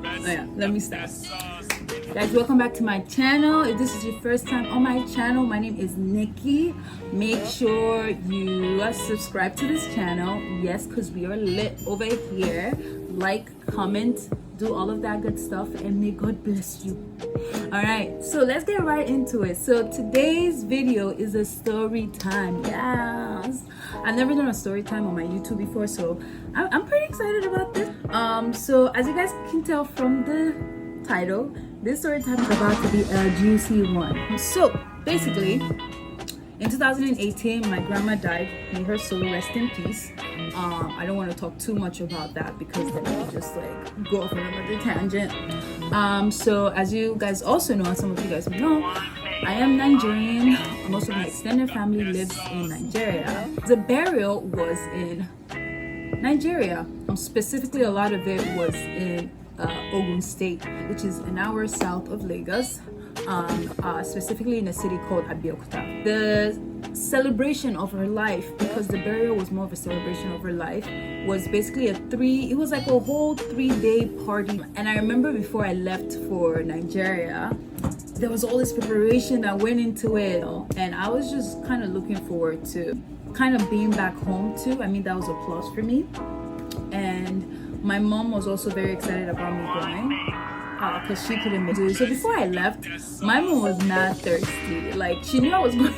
Oh yeah, let me start. Guys, welcome back to my channel. If this is your first time on my channel, my name is Nikki. Make sure you subscribe to this channel. Yes, because we are lit over here. Like, comment, do all of that good stuff, and may God bless you. All right, so let's get right into it. So today's video is a story time. Yes, I've never done a story time on my YouTube before, so I'm pretty excited about this. So as you guys can tell from the title, this story time is about to be a juicy one. So basically, in 2018, my grandma died. May her soul rest in peace. I don't want to talk too much about that because then I'll just like go off on another tangent. So as you guys also know, and some of you guys may know, I am Nigerian. Most of my extended family lives in Nigeria. The burial was in Nigeria. Specifically, a lot of it was in Ogun State, which is an hour south of Lagos. Specifically in a city called Abeokuta. The celebration of her life, because the burial was more of a celebration of her life, was basically it was like a whole 3-day party. And I remember before I left for Nigeria, there was all this preparation that went into it, and I was just kind of looking forward to kind of being back home too. I mean, that was a plus for me. And my mom was also very excited about me going, because she couldn't make it. So before I left, my mom was not thirsty. Like, she knew I was going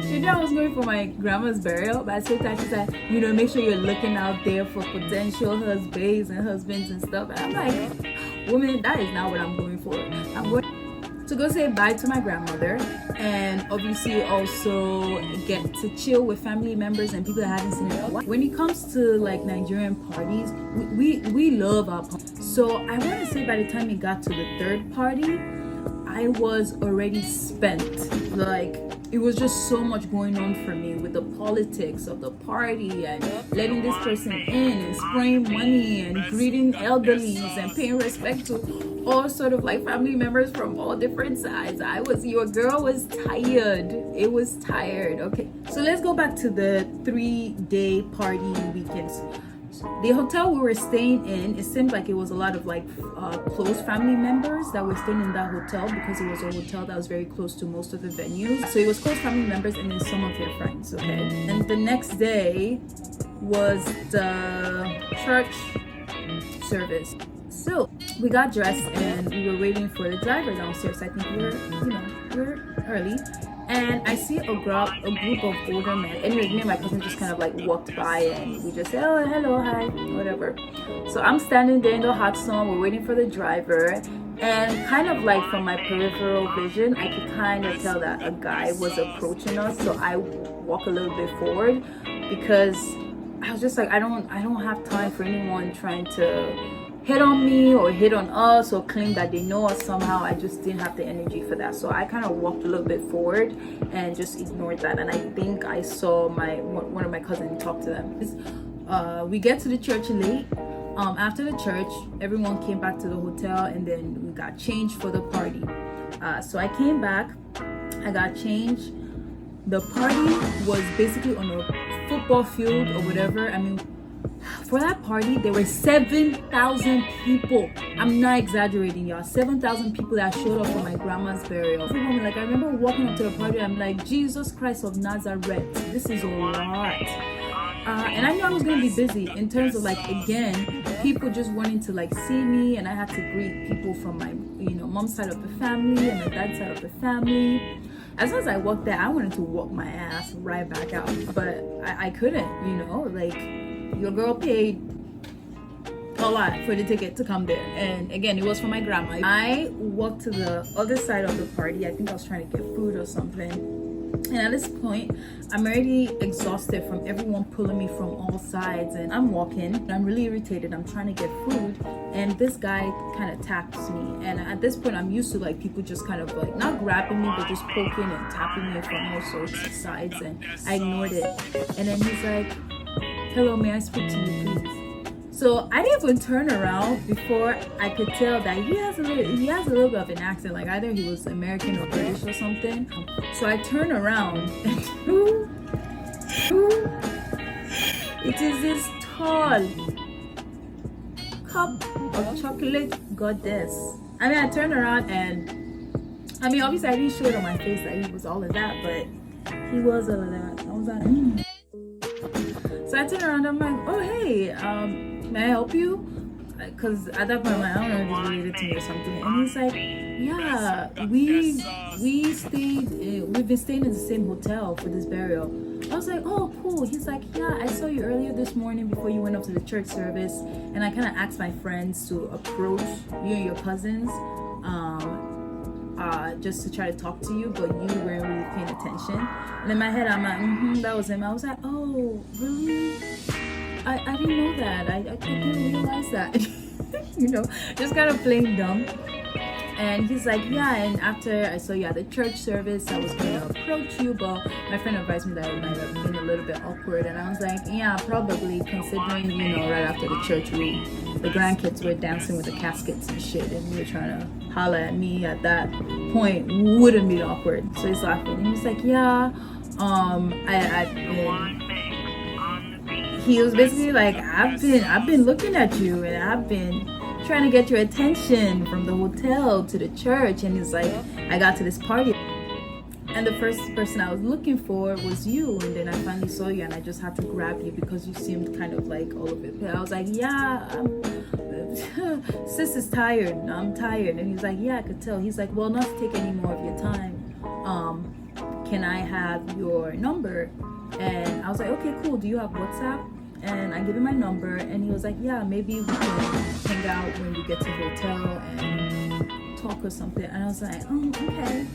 she knew I was going for my grandma's burial, but at the same time she said, you know, make sure you're looking out there for potential husbands and stuff. And I'm like, woman, that is not what I'm going for. I'm going to go say bye to my grandmother, and obviously also get to chill with family members and people that I haven't seen in a while. When it comes to like Nigerian parties, we love our parties. So I want to say by the time it got to the third party, I was already spent. Like, it was just so much going on for me with the politics of the party and letting this person in and spraying money and greeting elderlies and paying respect to all sort of like family members from all different sides. Your girl was tired. It was tired. Okay, so let's go back to the 3-day party weekends. The hotel we were staying in, it seemed like it was a lot of like close family members that were staying in that hotel, because it was a hotel that was very close to most of the venues. So it was close family members and then some of their friends, okay? And the next day was the church service. So we got dressed and we were waiting for the driver downstairs. I think we were early. And I see a group of older men. Anyways, me and my cousin just kind of like walked by and we just said, oh, hello, hi, whatever. So I'm standing there in the hot sun, we're waiting for the driver. And kind of like from my peripheral vision, I could kind of tell that a guy was approaching us. So I walk a little bit forward because I was just like, I don't have time for anyone trying to hit on me or hit on us or claim that they know us somehow. I just didn't have the energy for that, so I kind of walked a little bit forward and just ignored that. And I think I saw one of my cousins talk to them. We get to the church late. After the church, everyone came back to the hotel and then we got changed for the party. So I came back, I got changed. The party was basically on a football field or whatever. I mean, for that party, there were 7,000 people. I'm not exaggerating, y'all. 7,000 people that showed up for my grandma's burial. Everyone, like, I remember walking up to the party, I'm like, Jesus Christ of Nazareth, this is a lot. And I knew I was going to be busy in terms of, like, again, people just wanting to, like, see me, and I had to greet people from my, mom's side of the family and my dad's side of the family. As soon as I walked there, I wanted to walk my ass right back out, but I couldn't, like, your girl paid a lot for the ticket to come there, and again, it was for my grandma. I walked to the other side of the party. I think I was trying to get food or something, and at this point I'm already exhausted from everyone pulling me from all sides, and I'm walking and I'm really irritated. I'm trying to get food and this guy kind of taps me, and at this point I'm used to like people just kind of like not grabbing me but just poking and tapping me from all sorts of sides, and I ignored it. And then he's like, hello, may I speak to you, please? So I didn't even turn around before I could tell that he has a little bit of an accent, like either he was American or British or something. So I turn around and it is this tall, of chocolate goddess. I mean, I turned around and, I mean, obviously I didn't show it on my face that he was all of that, but he was all of that. I was like, So I turned around, I'm like, oh, hey, may I help you? Because at that point, I'm like, I don't know if he's related to me or something. And he's like, yeah, we've been staying in the same hotel for this burial. I was like, oh, cool. He's like, yeah, I saw you earlier this morning before you went up to the church service, and I kind of asked my friends to approach you and your cousins just to try to talk to you, but you weren't really paying attention. And in my head, I'm like, that was him. I was like, oh, really? I didn't know that. I didn't realize that. Just kind of playing dumb. And he's like, yeah, and after I saw you at the church service, I was going to approach you, but my friend advised me that it might have been a little bit awkward. And I was like, yeah, probably, considering, right after the church, the grandkids were dancing with the caskets and shit, and we were trying to holler at me at that point. Wouldn't be awkward. So he's laughing. And he's like, yeah, he was basically like, I've been looking at you, and I've been trying to get your attention from the hotel to the church. And he's like, I got to this party, and the first person I was looking for was you, and then I finally saw you, and I just had to grab you because you seemed kind of like all of it. I was like, yeah, sis is tired. I'm tired. And he's like, yeah, I could tell. He's like, well, not to take any more of your time, can I have your number? And I was like, okay, cool. Do you have WhatsApp? And I gave him my number, and he was like, yeah, maybe we can hang out when we get to the hotel and talk or something. And I was like, oh, okay.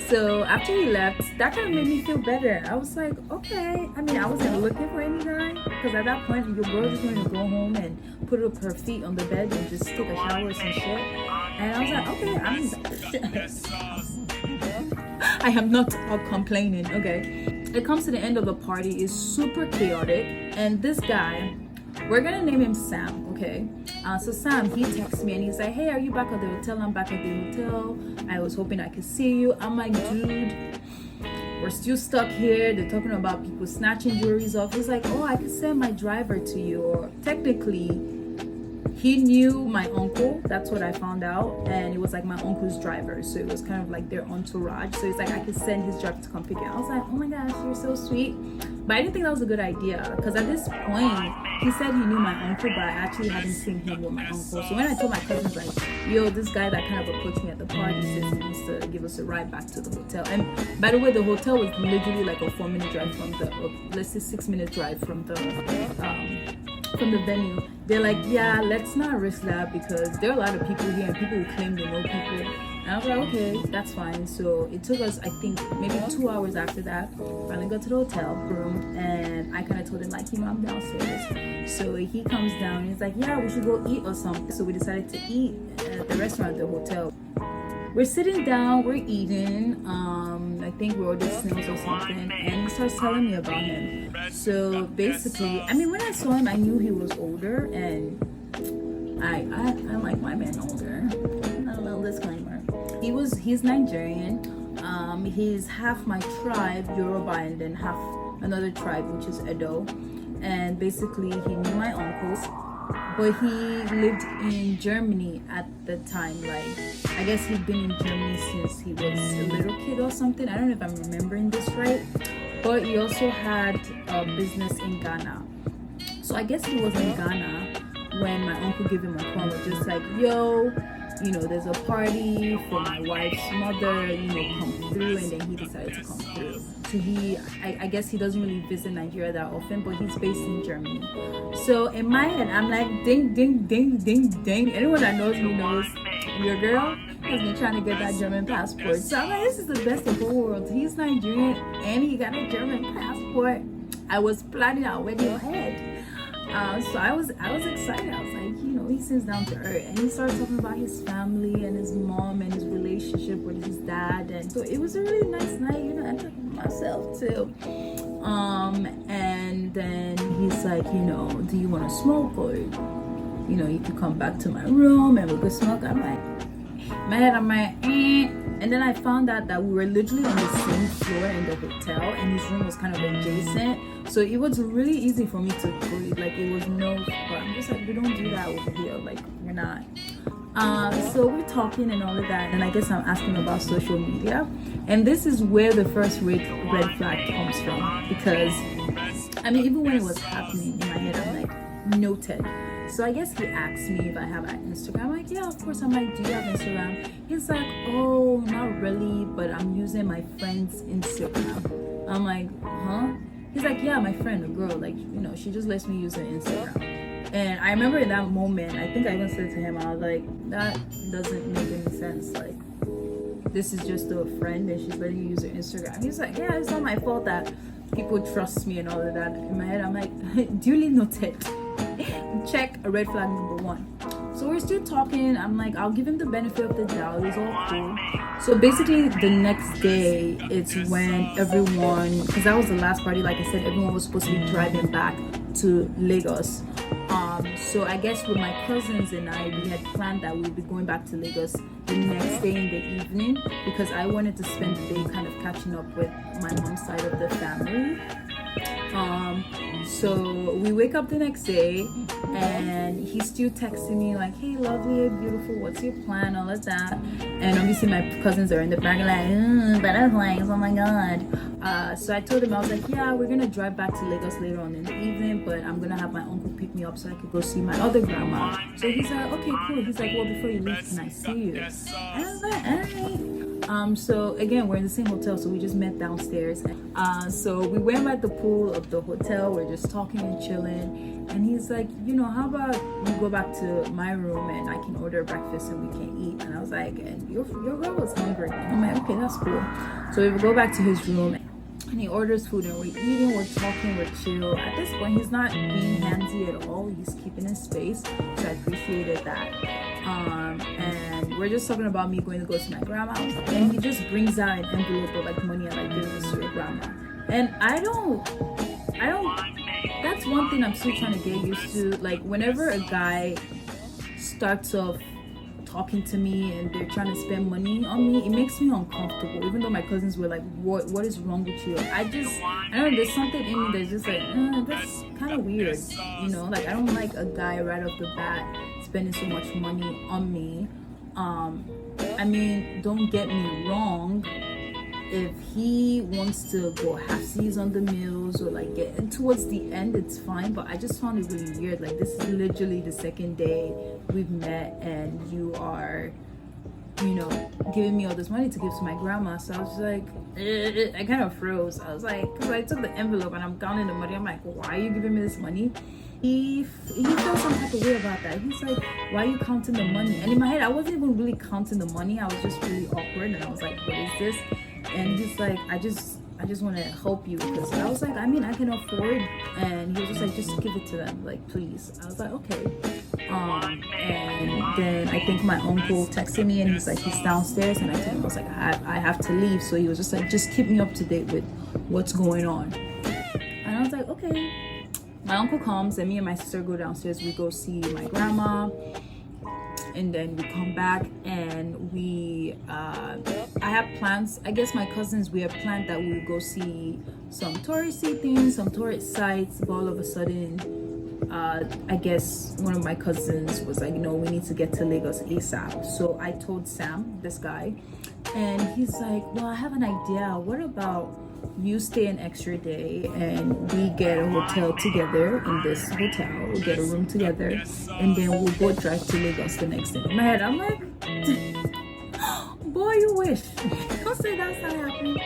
So after he left, that kind of made me feel better. I was like, okay. I mean, I wasn't looking for any guy, because at that point, your girl just wanted to go home and put up her feet on the bed and just take a shower or some shit. And I was like, okay, I am not complaining, okay. It comes to the end of the party, is super chaotic, and this guy, we're gonna name him Sam, okay? So Sam, he texts me and he's like, hey, are you back at the hotel? I'm back at the hotel. I was hoping I could see you. I'm like, dude, we're still stuck here. They're talking about people snatching jewelries off. He's like, oh, I could send my driver to you. Or technically, he knew my uncle. That's what I found out. And it was like my uncle's driver. So it was kind of like their entourage. So he's like, I could send his driver to come pick it up. I was like, oh my gosh, you're so sweet. But I didn't think that was a good idea. Because at this point, he said he knew my uncle, but I actually hadn't seen him with my uncle. So when I told my cousins, like, yo, this guy that kind of approached me at the party says he needs to give us a ride back to the hotel. And by the way, the hotel was literally like a 4-minute drive from let's say 6-minute drive from the venue. They're like, yeah, let's not risk that, because there are a lot of people here and people who claim they know people. And I was like, okay, that's fine. So it took us, I think, maybe 2 hours after that. Finally got to the hotel room, and I kind of told him, like, I'm downstairs. So he comes down and he's like, yeah, we should go eat or something. So we decided to eat at the restaurant at the hotel. We're sitting down, we're eating. I think we ordered snails or something, and he starts telling me about him. So basically, I mean, when I saw him, I knew he was older, and I like my men older. A little disclaimer. He's Nigerian. He's half my tribe, Yoruba, and then half another tribe, which is Edo. And basically, he knew my uncles, but he lived in Germany at the time. Like, I guess he'd been in Germany since he was a little kid or something. I don't know if I'm remembering this right. But he also had a business in Ghana. So I guess he was in Ghana when my uncle gave him a call, just like, yo, there's a party for my wife's mother, come through. And then he decided to come through. So I guess he doesn't really visit Nigeria that often, but he's based in Germany. So in my head, I'm like, ding, ding, ding, ding, ding. Anyone that knows me knows your girl has been trying to get that German passport. So I'm like, this is the best of both worlds. He's Nigerian and he got a German passport. I was planning our wedding ahead. So I was excited. I was like, he seems down to earth, and he started talking about his family and his mom and his relationship with his dad. And so it was a really nice night. I took myself too. And then he's like, do you want to smoke, or you can come back to my room and we could smoke. I'm like, In my head, I'm like, eh. And then I found out that we were literally on the same floor in the hotel, and his room was kind of adjacent. So it was really easy for me to breathe. Like, it was no, but I'm just like, we don't do that over here. Like, we're not. So we're talking and all of that, and I guess I'm asking about social media. And this is where the first red flag comes from, because I mean, even when it was happening in my head, I'm like, noted. So I guess he asked me if I have an Instagram. I'm like, yeah, of course. I'm like, do you have Instagram? He's like, oh, not really, but I'm using my friend's Instagram. I'm like, huh? He's like, yeah, my friend, a girl, like, you know, she just lets me use her Instagram. And I remember in that moment, I think I even said to him, I was like, that doesn't make any sense. Like, this is just a friend and she's letting you use her Instagram. He's like, yeah, it's not my fault that people trust me and all of that. In my head, I'm like, duly noted. Check a red flag number 1. So we're still talking. I'm like, I'll give him the benefit of the doubt. It's all cool. So basically, the next day, it's when everyone, because that was the last party, like I said, everyone was supposed to be driving back to Lagos. So I guess with my cousins and I, we had planned that we'd be going back to Lagos the next day in the evening, because I wanted to spend the day kind of catching up with my mom's side of the family. So we wake up the next day and he's still texting me like, hey, lovely, beautiful, what's your plan, all of that. And obviously my cousins are in the back like, butterflies, oh my god. So I told him, I was like, yeah, we're gonna drive back to Lagos later on in the evening, but I'm gonna have my uncle pick me up so I could go see my other grandma. So he's like, okay, cool. He's like, well, before you leave, can I see you? And I was like, alright. So again, we're in the same hotel, so we just met downstairs. So we went by the pool of the hotel. We're just talking and chilling, and he's like, you know, how about we go back to my room and I can order breakfast and we can eat? And I was like, and your girl was hungry. I'm like, okay, that's cool. So we go back to his room and he orders food and we're eating, we're talking, we're chill. At this point, he's not being handsy at all. He's keeping his space, so I appreciated that. And we're just talking about me going to go to my grandma's, and he just brings out an envelope of like money and like, give this to your grandma. And I don't, that's one thing I'm still trying to get used to. Like, whenever a guy starts off talking to me and they're trying to spend money on me, it makes me uncomfortable. Even though my cousins were like, what is wrong with you? I don't know, there's something in me that's just like, that's kind of weird, you know? Like, I don't like a guy right off the bat spending so much money on me. I mean, don't get me wrong, if he wants to go halfsies on the meals or like get towards the end, it's fine, but I just found it really weird. Like, this is literally the second day we've met and you are, you know, giving me all this money to give to my grandma. So I was just like, I kind of froze. I was like, because I took the envelope and I'm counting the money. I'm like, why are you giving me this money? He felt some type of way about that. He's like, why are you counting the money? And in my head, I wasn't even really counting the money. I was just really awkward, and I was like, what is this? And he's like, I just want to help you, because I was like, I mean, I can afford. And he was just like, just give it to them, like, please. I was like, okay. And then I think my uncle texted me and he's like, he's downstairs, and I told him, I was like, I have to leave. So he was just like, just keep me up to date with what's going on. And I was like, okay. My uncle comes and me and my sister go downstairs. We go see my grandma, and then we come back and we I have plans. I guess my cousins, we have planned that we would go see some touristy things, some tourist sites, but all of a sudden I guess one of my cousins was like, no, we need to get to Lagos ASAP. So I told Sam, this guy, and he's like, well, I have an idea. What about you stay an extra day and we get a hotel together in this hotel, we'll get a room together, and then we'll both drive to Lagos the next day. In my head, I'm like, boy, you wish. Don't say that's not happening.